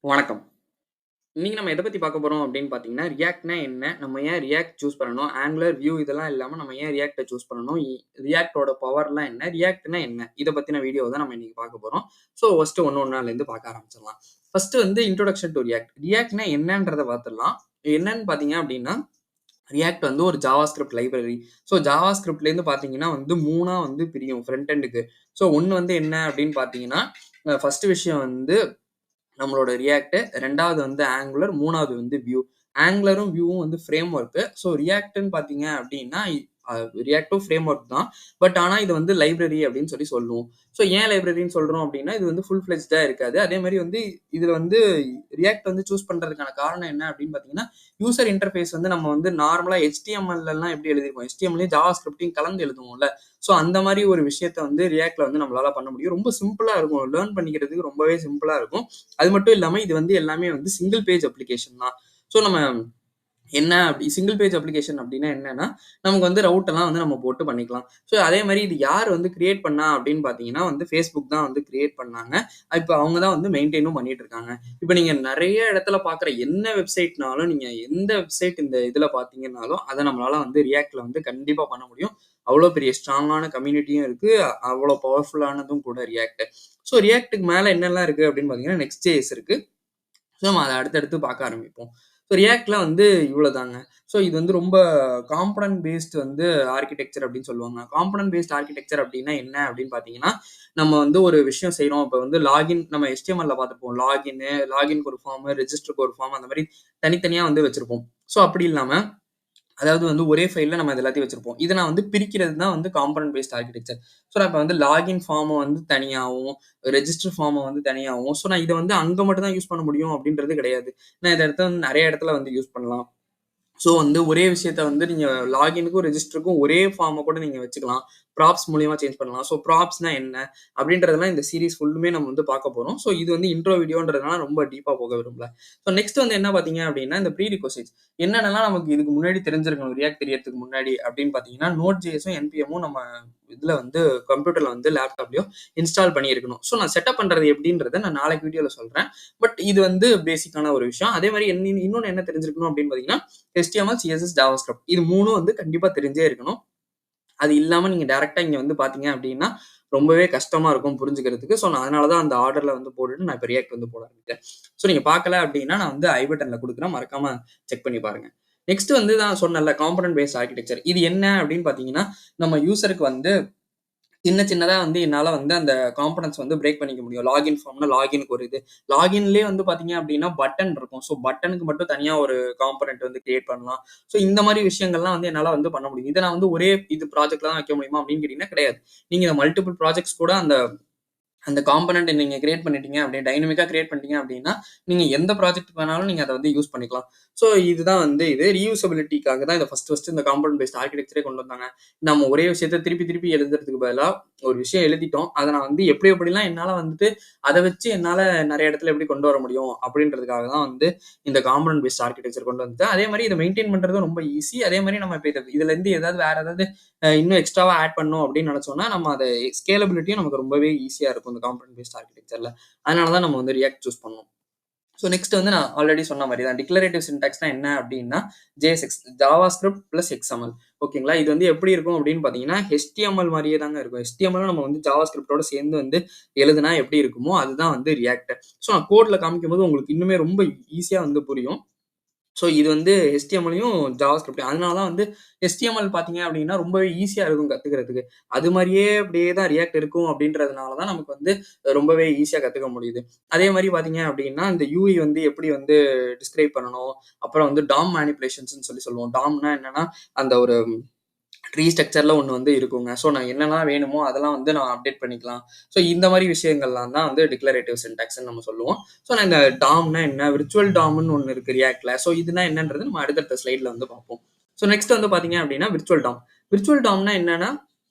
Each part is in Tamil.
வணக்கம். இன்னைக்கு நம்ம எத பத்தி பார்க்க போறோம் அப்படின்னு பார்த்தீங்கன்னா, ரியாக்ட்னா என்ன? நம்ம ஏன் ரியாக்ட் சூஸ் பண்ணணும்? ஆங்குலர், வியூ இதெல்லாம் இல்லாம நம்ம ஏன் ரியாக்ட்ட சூஸ் பண்ணணும்? ரியாக்ட்டோட பவர்லாம் என்ன? ரியாக்ட்னா என்ன? இத பத்தின வீடியோ தான் நம்ம இன்னைக்கு பார்க்க போறோம். ஸோ ஃபர்ஸ்ட்டு ஒண்ணு ஒண்ணாலேருந்து பார்க்க ஆரம்பிச்சிடலாம். ஃபர்ஸ்ட்டு வந்து இன்ட்ரோடக்ஷன் டூ ரியாக்ட். ரியாக்ட்னா என்னன்றத பார்த்துடலாம். என்னன்னு பார்த்தீங்க அப்படின்னா, ரியாக்ட் வந்து ஒரு ஜாவாஸ்கிரிப்ட் லைப்ரரி. ஸோ ஜாவாஸ்கிரிப்ட்லேருந்து பார்த்தீங்கன்னா வந்து 3ஆ வந்து பிரியும் ஃப்ரண்ட் எண்டுக்கு. ஸோ ஒண்ணு வந்து என்ன அப்படின்னு பார்த்தீங்கன்னா, ஃபர்ஸ்ட்டு விஷயம் வந்து நம்மளோட ரியாக்ட், 2வது வந்து ஆங்குலர், 3வது வந்து வியூ. ஆங்குலரும், வியூவும் வந்து ஃப்ரேம் ஒர்க். ஸோ ரியாக்ட்ன்னு பார்த்தீங்க அப்படின்னா, அ ரியாக்டும் ஃப்ரேம் ஒர்க் தான். பட் ஆனா இது வந்து லைப்ரரி அப்படின்னு சொல்லுவோம். ஸோ ஏன் லைப்ரரின்னு சொல்றோம் அப்படின்னா, இது வந்து ஃபுல் ஃப்ளெட்ஜ்டா இருக்காது. அதே மாரி வந்து இதுல வந்து ரியாக்ட் வந்து சூஸ் பண்றதுக்கான காரணம் என்ன அப்படின்னு பார்த்தீங்கன்னா, யூசர் இன்டர்ஃபேஸ் வந்து நம்ம வந்து நார்மலா HTMLலாம் எப்படி எழுதிருப்போம். HTMLலயும் ஜாவா ஸ்கிரிப்டையும் கலந்து எழுதுவோம்ல. ஸோ அந்த மாரி ஒரு விஷயத்த வந்து ரியாக்ட்ல வந்து நம்மளால பண்ண முடியும். ரொம்ப சிம்பிளா இருக்கும். லேர்ன் பண்ணிக்கிறதுக்கு ரொம்பவே சிம்பிளா இருக்கும். அது மட்டும் இல்லாம இது வந்து எல்லாமே வந்து சிங்கிள் பேஜ் அப்ளிகேஷன் தான். ஸோ நம்ம என்ன அப்படி சிங்கிள் பேஜ் அப்ளிகேஷன் அப்படின்னா என்னன்னா, நமக்கு வந்து ரவுட் எல்லாம் வந்து நம்ம போட்டு பண்ணிக்கலாம். ஸோ அதே மாரி இது யார் வந்து கிரியேட் பண்ணா அப்படின்னு பார்த்தீங்கன்னா வந்து Facebook தான் வந்து கிரியேட் பண்ணாங்க. இப்ப அவங்க தான் வந்து மெயின்டெயினும் பண்ணிட்டு இருக்காங்க. இப்ப நீங்க நெறைய இடத்துல பார்க்குற என்ன வெப்சைட்னாலும், நீங்க எந்த வெப்சைட் இந்த இதுல பார்த்தீங்கன்னாலும், அத நம்மளால வந்து ரியாக்ட்ல வந்து கண்டிப்பா பண்ண முடியும். அவ்வளோ பெரிய ஸ்ட்ராங்கான கம்யூனிட்டியும் இருக்கு. அவ்வளோ பவர்ஃபுல்லானதும் கூட ரியாக்ட். ஸோ ரியாக்ட்க்கு மேல என்னலாம் இருக்கு அப்படின்னு பார்த்தீங்கன்னா, நெக்ஸ்ட்.js இருக்கு. ஸோ நம்ம அத அடுத்தடுத்து பார்க்க ஆரம்பிப்போம். ஸோ ரியாக்ட்ல வந்து இவ்வளோதாங்க. ஸோ இது வந்து ரொம்ப காம்போனன்ட் பேஸ்ட் வந்து ஆர்க்கிடெக்சர் அப்படின்னு சொல்லுவாங்க. காம்போனன்ட் பேஸ்ட் ஆர்க்கிடெக்சர் அப்படின்னா என்ன அப்படின்னு பார்த்தீங்கன்னா, நம்ம வந்து ஒரு விஷயம் செய்றோம். இப்ப வந்து லாகின் நம்ம HTMLல பார்த்திருப்போம். லாகின்க்கு ஒரு ஃபார்ம், ரெஜிஸ்டருக்கு ஒரு ஃபார்ம் அந்த மாரி தனித்தனியா வந்து வச்சிருப்போம். ஸோ அப்படி இல்லாம அதாவது வந்து ஒரே ஃபைல்ல நம்ம இது எல்லாத்தையும் வச்சிருப்போம். இத நான் வந்து பிரிக்கிறது தான் வந்து காம்போனன்ட் பேஸ்ட் ஆர்க்கிடெக்சர். ஸோ நான் இப்ப வந்து லாகின் ஃபார்ம வந்து தனியாவும், ரெஜிஸ்டர் ஃபார்ம வந்து தனியாவும், ஸோ நான் இத வந்து அங்க மட்டும் தான் யூஸ் பண்ண முடியும் அப்படின்றது கிடையாது. நான் இத எடுத்து வந்து நெறைய இடத்துல வந்து யூஸ் பண்ணலாம். ஸோ வந்து ஒரே விஷயத்த வந்து நீங்க லாகினுக்கும், ரெஜிஸ்டருக்கும் ஒரே ஃபார்ம கூட நீங்க வச்சுக்கலாம். ப்ராப்ஸ் மூலியமா சேஞ்ச் பண்ணலாம். ஸோ ப்ராப்ஸ்னா என்ன? அப்படின்றதெல்லாம் இந்த சீரிஸ் ஃபுல்லுமே நம்ம வந்து பார்க்க போறோம். ஸோ இது வந்து இன்ட்ரோ வீடியோன்றதுனால ரொம்ப டீப்பா போக விரும்பல. ஸோ நெக்ஸ்ட் வந்து என்ன பார்த்தீங்க அப்படின்னா, இந்த ப்ரீ ரிக்வசைட்ஸ் என்னென்னலாம் நமக்கு இதுக்கு முன்னாடி தெரிஞ்சிருக்கணும் ரியாக்ட் தெரியறதுக்கு முன்னாடி அப்படின்னு பார்த்தீங்கன்னா, Node.jsம், NPMமும் நம்ம இதுல வந்து கம்ப்யூட்டர்ல வந்து லேப்டாப்லயோ இன்ஸ்டால் பண்ணியிருக்கணும். ஸோ நான் செட்டப் பண்றது எப்படின்றத நான் நாளைக்கு வீடியோல சொல்றேன். பட் இது வந்து பேசிக்கான ஒரு விஷயம். அதே மாரி இன்னொன்னு என்ன தெரிஞ்சிருக்கணும் அப்படின்னு பார்த்தீங்கன்னா, HTML, CSS, JavaScript இது 3ம் வந்து கண்டிப்பா தெரிஞ்சே இருக்கணும். அது இல்லாம நீங்க டைரக்ட்டா இங்க வந்து பார்த்தீங்க அப்படின்னா, ரொம்பவே கஷ்டமா இருக்கும் புரிஞ்சுக்கிறதுக்கு. ஸோ நான் அதனால தான் அந்த ஆர்டர்ல வந்து போட்டுட்டு நான் இப்ப ரியாக்ட் வந்து போட ஆரம்பிக்கிறேன். ஸோ நீங்க பார்க்கல அப்படின்னா, நான் வந்து ஐ பட்டன்ல குடுக்குறேன். மறக்காம செக் பண்ணி பாருங்க. நெக்ஸ்ட் வந்து நான் சொன்னேன்ல காம்போனன்ட் பேஸ்ட் ஆர்க்கிடெக்சர். இது என்ன அப்படின்னு பார்த்தீங்கன்னா, நம்ம யூசருக்கு வந்து சின்ன சின்னதா வந்து என்னால வந்து அந்த காம்போனன்ட்ஸ் வந்து பிரேக் பண்ணிக்க முடியும். லாகின் ஃபார்ம்னா லாகின்க்கு ஒரு இது. லாகின்லயே வந்து பார்த்தீங்க அப்டின்னா பட்டன் இருக்கும். ஸோ பட்டனுக்கு மட்டும் தனியா ஒரு காம்போனன்ட் வந்து கிரியேட் பண்ணலாம். ஸோ இந்த மாரி விஷயங்கள்லாம் வந்து என்னால வந்து பண்ண முடியும். இத நான் வந்து ஒரே இது ப்ராஜெக்ட்ல தான் வைக்க முடியுமா அப்டின்னு கேட்டீங்கன்னா கிடையாது. நீங்க மல்டிபிள் ப்ராஜெக்ட்ஸ் கூட அந்த அந்த காம்போனன்ட் நீங்க கிரியேட் பண்ணிட்டீங்க அப்படியே டைனமிக்கா கிரியேட் பண்ணிட்டீங்க அப்படின்னா, நீங்க எந்த ப்ராஜெக்ட் வேணாலும் நீங்க அத வந்து யூஸ் பண்ணிக்கலாம். ஸோ இதுதான் வந்து இது ரீயூசபிலிட்டிக்காக தான் இத ஃபர்ஸ்ட் இந்த காம்போனன்ட் பேஸ்ட் ஆர்க்கிடெக்சரே கொண்டு வந்தாங்க. நம்ம ஒரே விஷயத்த திருப்பி திருப்பி எழுதுறதுக்கு பதிலா, ஒரு விஷயம் எழுதிட்டோம். அத நான் வந்து எப்படி எப்படிலாம் என்னால வந்துட்டு அத வச்சு என்னால நெறைய இடத்துல எப்படி கொண்டு வர முடியும் அப்படின்றதுக்காக தான் வந்து இந்த காம்போனன்ட் பேஸ்ட் ஆர்க்கிடெக்சர் கொண்டு வந்தது. அதே மாரி இத மெயின்டெயின் பண்றதும் ரொம்ப ஈஸி. அதே மாரி நம்ம இப்ப இதுலருந்து ஏதாவது வேற ஏதாவது இன்னும் எக்ஸ்ட்ராவா ஆட் பண்ணணும் அப்படின்னு நினைச்சோம்னா, நம்ம அத ஸ்கேலபிலிட்டியும் நமக்கு ரொம்பவே ஈஸியா இருக்கும் இந்த காம்போனன்ட் பேஸ்ட் ஆர்க்கிடெக்சர்ல. அதனால தான் நம்ம வந்து ரியாக்ட் சூஸ் பண்ணோம். ஸோ நெக்ஸ்ட் வந்து நான் ஆல்ரெடி சொன்ன மாரி தான். டிக்ளரேட்டிவ் சின்டாக்ஸ்னா என்ன அப்படின்னா, JSX ஜாவாஸ்கிரிப்ட் பிளஸ் XML ஓகேங்களா? இது வந்து எப்படி இருக்கும் அப்படின்னு பார்த்தீங்கன்னா, HTML மாரியே தாங்க இருக்கும். HTML நம்ம வந்து ஜாவாஸ்கிரிப்ட்டோட சேர்ந்து வந்து எழுதுனா எப்படி இருக்குமோ, அதுதான் வந்து ரியாக்ட். ஸோ நான் கோட்ல காமிக்கும்போது உங்களுக்கு இன்னுமே ரொம்ப ஈஸியா வந்து புரியும். ஸோ இது வந்து HTMLயும் ஜாவாஸ்கிரிப்ட்டும். அதனால தான் வந்து HTML பார்த்தீங்க அப்டின்னா, ரொம்பவே ஈஸியா இருக்கும் கத்துக்கிறதுக்கு. அது மாரியே அப்படியே தான் ரியாக்ட் இருக்கும் அப்படின்றதுனால தான் நமக்கு வந்து ரொம்பவே ஈஸியா கத்துக்க முடியுது. அதே மாரி பார்த்தீங்க அப்டின்னா, இந்த UI வந்து எப்படி வந்து டிஸ்கிரைப் பண்ணணும், அப்புறம் வந்து டாம் மேனிபுலேஷன்ஸ்ன்னு சொல்லுவோம். டாம்னா என்னன்னா, அந்த ஒரு ட்ரீ ஸ்ட்ரக்சர்ல ஒண்ணு வந்து இருக்குங்க. ஸோ நான் என்னலாம் வேணுமோ அதெல்லாம் வந்து நான் அப்டேட் பண்ணிக்கலாம். ஸோ இந்த மாரி விஷயங்கள்லாம் தான் வந்து டிக்ளரேட்டிவ் சின்டாக்ஸ்ன்னு நம்ம சொல்லுவோம். ஸோ நான் இந்த டாம்னா என்ன, விர்ச்சுவல் டாம்ன்னு ஒண்ணு இருக்கு ரியாக்ட்ல. ஸோ இதுனா என்னன்றது நம்ம அடுத்தடுத்த ஸ்லைட்ல வந்து பார்ப்போம். ஸோ நெக்ஸ்ட் வந்து பார்த்தீங்க அப்டின்னா, விர்ச்சுவல் டாம். விர்ச்சுவல் டாம்னா என்னன்னா,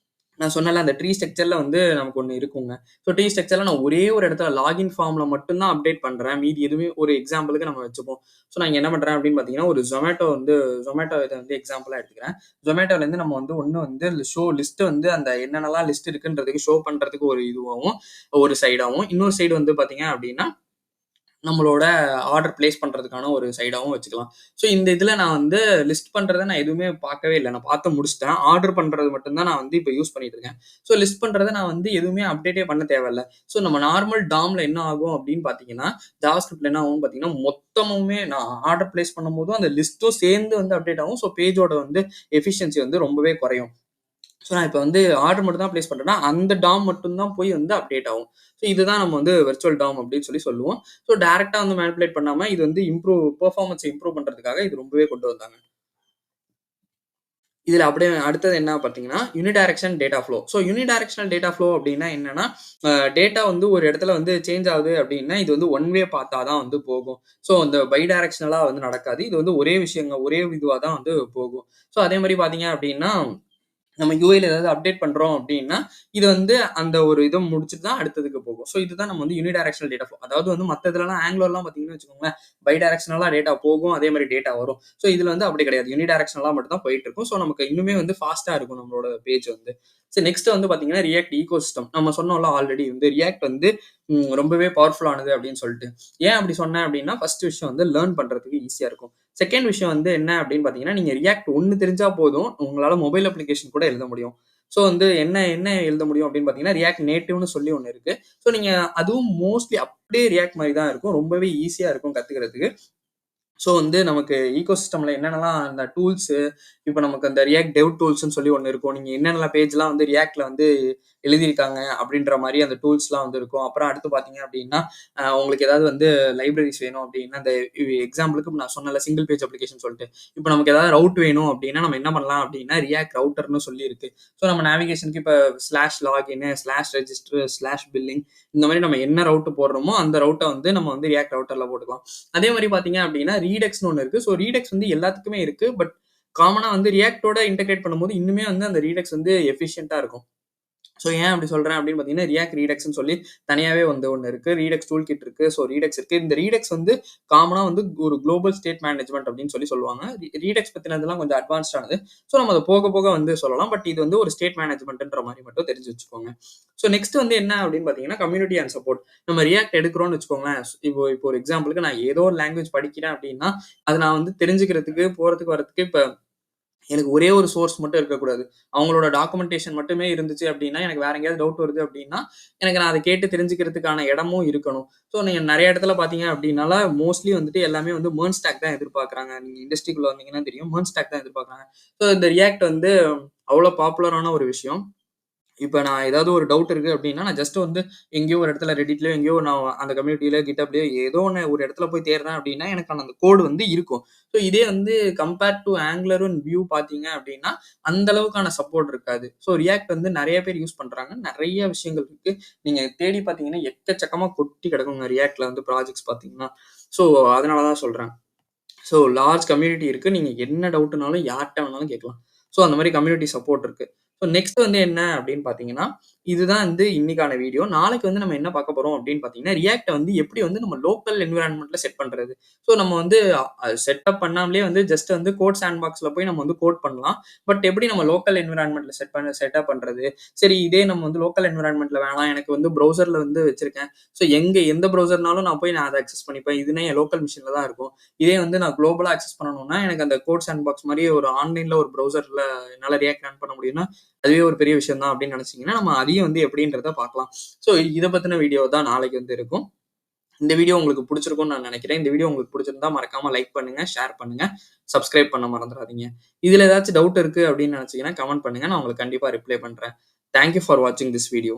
நான் சொன்னேன்ல அந்த ட்ரீ ஸ்ட்ரக்சர்ல வந்து நமக்கு ஒண்ணு இருக்குங்க. ஸோ ட்ரீ ஸ்ட்ரக்சர்ல நான் ஒரே ஒரு இடத்துல லாகின் ஃபார்ம்ல மட்டும் தான் அப்டேட் பண்றேன். மீதி எதுவுமே ஒரு எக்ஸாம்பிளுக்கு நம்ம வச்சுப்போம். ஸோ நான் இங்க என்ன பண்றேன் அப்படின்னு பார்த்தீங்கன்னா, ஒரு Zomato இத வந்து எக்ஸாம்பிளா எடுத்துக்கிறேன். Zomatoலேருந்து நம்ம வந்து ஒண்ணு வந்து ஷோ லிஸ்ட் வந்து அந்த என்னென்னலாம் லிஸ்ட் இருக்குன்றதுக்கு ஷோ பண்றதுக்கு ஒரு இதுவாவும், ஒரு சைடாவும், இன்னொரு சைடு வந்து பார்த்தீங்க அப்படின்னா நம்மளோட ஆர்டர் பிளேஸ் பண்றதுக்கான ஒரு சைடாவும் வச்சுக்கலாம். ஸோ இந்த இதுல நான் வந்து லிஸ்ட் பண்றத நான் எதுவுமே பார்க்கவே இல்ல. நான் பார்த்து முடிச்சுட்டேன். ஆர்டர் பண்றது மட்டும் தான் நான் வந்து இப்ப யூஸ் பண்ணிட்டு இருக்கேன். ஸோ லிஸ்ட் பண்றத நான் வந்து எதுவுமே அப்டேட்டே பண்ண தேவையில்ல. ஸோ நம்ம நார்மல் டாம்ல என்ன ஆகும் அப்படின்னு பார்த்தீங்கன்னா, ஜாவாஸ்கிரிப்ட்ல என்ன ஆகும்னு பார்த்தீங்கன்னா, மொத்தமுமே நான் ஆர்டர் பிளேஸ் பண்ணும்போதும் அந்த லிஸ்ட்டும் சேர்ந்து வந்து அப்டேட் ஆகும். ஸோ பேஜோட வந்து எஃபிஷியன்சி வந்து ரொம்பவே குறையும். ஸோ நான் இப்ப வந்து ஆர்டர் மட்டும் தான் பிளேஸ் பண்றேன்னா, அந்த டாம் மட்டும் தான் போய் வந்து அப்டேட் ஆகும். ஸோ இதுதான் நம்ம வந்து வெர்ச்சுவல் டாம் அப்படின்னு சொல்லுவோம். ஸோ டைரக்ட்டா வந்து மேனிபுலேட் பண்ணாம இது வந்து பெர்ஃபார்மன்ஸ இம்ப்ரூவ் பண்றதுக்காக இது ரொம்பவே கொண்டு வந்தாங்க. இதுல அப்படியே அடுத்தது என்ன பார்த்தீங்கன்னா, unidirectional data flow. So unidirectional data flow அப்படின்னா என்னன்னா, டேட்டா வந்து ஒரு இடத்துல வந்து சேஞ்ச் ஆகுது அப்படின்னா, இது வந்து ஒன் வே பாத்தா தான் வந்து போகும். ஸோ அந்த பை டைரக்ஷனலா வந்து நடக்காது. இது வந்து ஒரே விஷயங்க, ஒரே இதுவா தான் வந்து போகும். ஸோ அதே மாரி பார்த்தீங்க அப்படின்னா நம்ம யூஐல ஏதாவது அப்டேட் பண்றோம் அப்படின்னா, இது வந்து அந்த ஒரு இத முடிச்சுட்டு தான் அடுத்ததுக்கு போகும். ஸோ இதுதான் நம்ம வந்து யூனிடைரக்ஷனல் டேட்டா ஃப்ளோ. அதாவது வந்து மத்த இதுலலாம் ஆங்குலர்லாம் பார்த்தீங்கன்னு வச்சுக்கோங்களேன், பை டைரக்ஷனலா டேட்டா போகும். அதே மாரி டேட்டா வரும். ஸோ இதுல வந்து அப்படி கிடையாது. யூனிடைரக்ஷனலா மட்டும் தான் போயிட்டு இருக்கும். ஸோ நமக்கு இன்னுமே வந்து ஃபாஸ்ட்டா இருக்கும் நம்மளோட பேஜ் வந்து. ஸோ நெக்ஸ்ட் வந்து பார்த்தீங்கன்னா, ரியாக்ட் ஈகோசிஸ்டம். நம்ம சொன்னோம்ல ஆல்ரெடி வந்து ரியாக்ட் வந்து ரொம்பவே பவர்ஃபுல்லானது அப்படின்னு சொல்லிட்டு. ஏன் அப்படி சொன்னேன் அப்படின்னா, ஃபர்ஸ்ட் விஷயம் வந்து லேர்ன் பண்றதுக்கு ஈஸியா இருக்கும். செகண்ட் விஷயம் வந்து என்ன அப்படின்னு பார்த்தீங்கன்னா, நீங்க ரியாக்ட் 1 தெரிஞ்சா போதும். உங்களால மொபைல் அப்ளிகேஷன் கூட எழுத முடியும். ஸோ வந்து என்ன என்ன எழுத முடியும் அப்படின்னு பார்த்தீங்கன்னா, ரியாக்ட் நேட்டிவ்னு சொல்லி ஒண்ணு இருக்கு. ஸோ நீங்க அதுவும் மோஸ்ட்லி அப்படியே ரியாக்ட் மாரி தான் இருக்கும். ரொம்பவே ஈஸியா இருக்கும் கத்துக்கிறதுக்கு. ஸோ வந்து நமக்கு ஈகோசிஸ்டம்ல என்னென்னலாம் அந்த டூல்ஸு, இப்ப நமக்கு அந்த ரியாக்ட் டெவ் டூல்ஸ்ன்னு சொல்லி ஒண்ணு இருக்கும். நீங்க என்னென்ன பேஜ்லாம் வந்து ரியாக்ட்ல வந்து எழுதியிருக்காங்க அப்படின்ற மாரி அந்த டூல்ஸ்லாம் வந்து இருக்கும். அப்புறம் அடுத்து பார்த்தீங்க அப்படின்னா, உங்களுக்கு ஏதாவது வந்து லைப்ரரீஸ் வேணும் அப்படின்னா, இந்த எக்ஸாம்பிளுக்கு நான் சொன்னேன்ல சிங்கிள் பேஜ் அப்ளிகேஷன் சொல்லிட்டு. இப்ப நமக்கு ஏதாவது ரவுட் வேணும் அப்படின்னா, நம்ம என்ன பண்ணலாம் அப்படின்னா, ரியாக்ட் ரவுட்டர்ன்னு சொல்லி இருக்கு. ஸோ நம்ம நேவிகேஷனுக்கு இப்ப slash login, slash register, slash billing இந்த மாரி நம்ம என்ன ரவுட் போடுறோமோ, அந்த ரவுட்ட வந்து நம்ம வந்து ரியாக்ட் ரவுட்டர்ல போட்டுக்கலாம். அதே மாரி பார்த்தீங்க அப்படின்னா, ரீடெக்ஸ்ன்னு ஒண்ணு இருக்கு. ஸோ ரீடெக்ஸ் வந்து எல்லாத்துக்குமே இருக்கு. பட் காமனா வந்து ரியாக்ட்டோட இன்டகிரேட் பண்ணும்போது இன்னுமே வந்து அந்த ரீடெக்ஸ் வந்து எஃபிஷியன்ட்டா இருக்கும். ஸோ ஏன் அப்படி சொல்றேன் அப்படின்னு பார்த்தீங்கன்னா, ரியாக்ட் ரீடெக்ஸ்ன்னு சொல்லி தனியாவே வந்து ஒண்ணு இருக்கு. ரீடெக்ஸ் டூல் கிட் இருக்கு. ஸோ ரீடெக்ஸ் இருக்கு. இந்த ரீடெக்ஸ் வந்து காமனா வந்து ஒரு குளோபல் ஸ்டேட் மேனேஜ்மென்ட் அப்படின்னு சொல்லுவாங்க. ரீடெக்ஸ் பத்தினதெல்லாம் கொஞ்சம் அட்வான்ஸ்டானது. ஸோ நம்ம அத போக போக வந்து சொல்லலாம். பட் இது வந்து ஒரு ஸ்டேட் மேனேஜ்மென்ட்ன்ற மாரி மட்டும் தெரிஞ்சு வச்சுக்கோங்க. ஸோ நெக்ஸ்ட் வந்து என்ன அப்படின்னு பார்த்தீங்கன்னா, கம்யூனிட்டி அண்ட் சப்போர்ட். நம்ம ரியாக்ட் எடுக்கிறோம்னு வச்சுக்கோங்களேன். இப்போ ஒரு எக்ஸாம்பிளுக்கு நான் ஏதோ ஒரு லாங்குவேஜ் படிக்கிறேன் அப்படின்னா, அத நான் வந்து தெரிஞ்சுக்கிறதுக்கு, போறதுக்கு, வரதுக்கு இப்ப எனக்கு ஒரே ஒரு சோர்ஸ் மட்டும் இருக்கக்கூடாது. அவங்களோட டாக்குமெண்டேஷன் மட்டுமே இருந்துச்சு அப்டின்னா, எனக்கு வேற எங்கேயாவது டவுட் வருது அப்டின்னா, எனக்கு நான் அத கேட்டு தெரிஞ்சுக்கிறதுக்கான இடமும் இருக்கணும். ஸோ நீங்க நெறைய இடத்துல பார்த்தீங்க அப்டின்னால, மோஸ்ட்லி வந்துட்டு எல்லாமே வந்து மெர்ன் ஸ்டாக் தான் எதிர்பார்க்குறாங்க. நீங்க இண்டஸ்ட்ரிக்குள்ள வந்தீங்கன்னா தெரியும். மெர்ன் ஸ்டாக் தான் எதிர்பார்க்குறாங்க. ஸோ இந்த ரியாக்ட் வந்து அவ்ளோ பாப்புலரான ஒரு விஷயம். இப்ப நான் ஏதாவது ஒரு டவுட் இருக்கு அப்டின்னா, நான் ஜஸ்ட் வந்து எங்கேயோ ஒரு இடத்துல Redditலயோ எங்கேயோ நான் அந்த கம்யூனிட்டில GitHubலயோ ஏதோ ஒண்ணு ஒரு இடத்துல போய் தேடுறேன் அப்டின்னா, எனக்கான அந்த கோட் வந்து இருக்கும். ஸோ இதே வந்து compare to Angular and Vue பார்த்தீங்க அப்டின்னா, அந்த அளவுக்கான சப்போர்ட் இருக்காது. ஸோ React வந்து நெறைய பேர் யூஸ் பண்றாங்க. நெறைய விஷயங்கள் இருக்கு. நீங்க தேடி பார்த்தீங்கன்னா, எக்கச்சக்கமா கொட்டி கிடக்குங்க Reactல வந்து ப்ராஜெக்ட்ஸ் பார்த்தீங்கன்னா. ஸோ அதனால தான் சொல்றேன். ஸோ லார்ஜ் கம்யூனிட்டி இருக்கு. நீங்க என்ன டவுட்னாலும் யார்ட்ட வேணாலும் கேட்கலாம். ஸோ அந்த மாரி கம்யூனிட்டி சப்போர்ட் இருக்கு. ஸோ நெக்ஸ்ட் வந்து என்ன அப்படின்னு பார்த்தீங்கன்னா, இதுதான் வந்து இன்னைக்கான வீடியோ. நாளைக்கு வந்து நம்ம என்ன பார்க்க போறோம் அப்படின்னு பார்த்தீங்கன்னா, ரியாக்ட்ட வந்து எப்படி வந்து நம்ம லோக்கல் என்வைரன்மென்ட்ல செட் பண்றது. ஸோ நம்ம வந்து செட்டப் பண்ணாமலே வந்து ஜஸ்ட் வந்து கோட் சாண்ட்பாக்ஸ்ல போய் நம்ம வந்து கோட் பண்ணலாம். பட் எப்படி நம்ம லோக்கல் என்வைரன்மென்ட்ல செட்டப் பண்றது? சரி இதே நம்ம வந்து லோக்கல் என்வைரன்மென்ட்ல வேணாம். எனக்கு வந்து ப்ரௌசர்ல வந்து வச்சிருக்கேன். ஸோ எந்த ப்ரௌசர்னாலும் நான் அத அக்சஸ் பண்ணிப்பேன். இதுனா என் லோக்கல் மிஷின்ல தான் இருக்கும். இதே வந்து நான் குளோபலா அக்சஸ் பண்ணணும்னா, எனக்கு அந்த கோட் சாண்ட்பாக்ஸ் மாரி ஒரு ஆன்லைன்ல ஒரு ப்ரௌசர்ல என்னால ரியாக்ட் ரன் பண்ண முடியும்னா, அதுவே ஒரு பெரிய விஷயம் தான் அப்படின்னு நினைச்சீங்கன்னா, நம்ம அதையும் வந்து எப்படின்றத பார்க்கலாம். ஸோ இத பத்தின வீடியோ தான் நாளைக்கு வந்து இருக்கும். இந்த வீடியோ உங்களுக்கு புடிச்சிருக்கும்னு நான் நினைக்கிறேன். இந்த வீடியோ உங்களுக்கு புடிச்சிருந்தா மறக்காம லைக் பண்ணுங்க, ஷேர் பண்ணுங்க, சப்ஸ்கிரைப் பண்ண மறந்துறாதீங்க. இதுல ஏதாச்சும் டவுட் இருக்கு அப்படின்னு நினைச்சீங்கன்னா கமெண்ட் பண்ணுங்க. நான் உங்களுக்கு கண்டிப்பா ரிப்ளை பண்றேன். தேங்க் யூ ஃபார் வாட்சிங் திஸ் வீடியோ.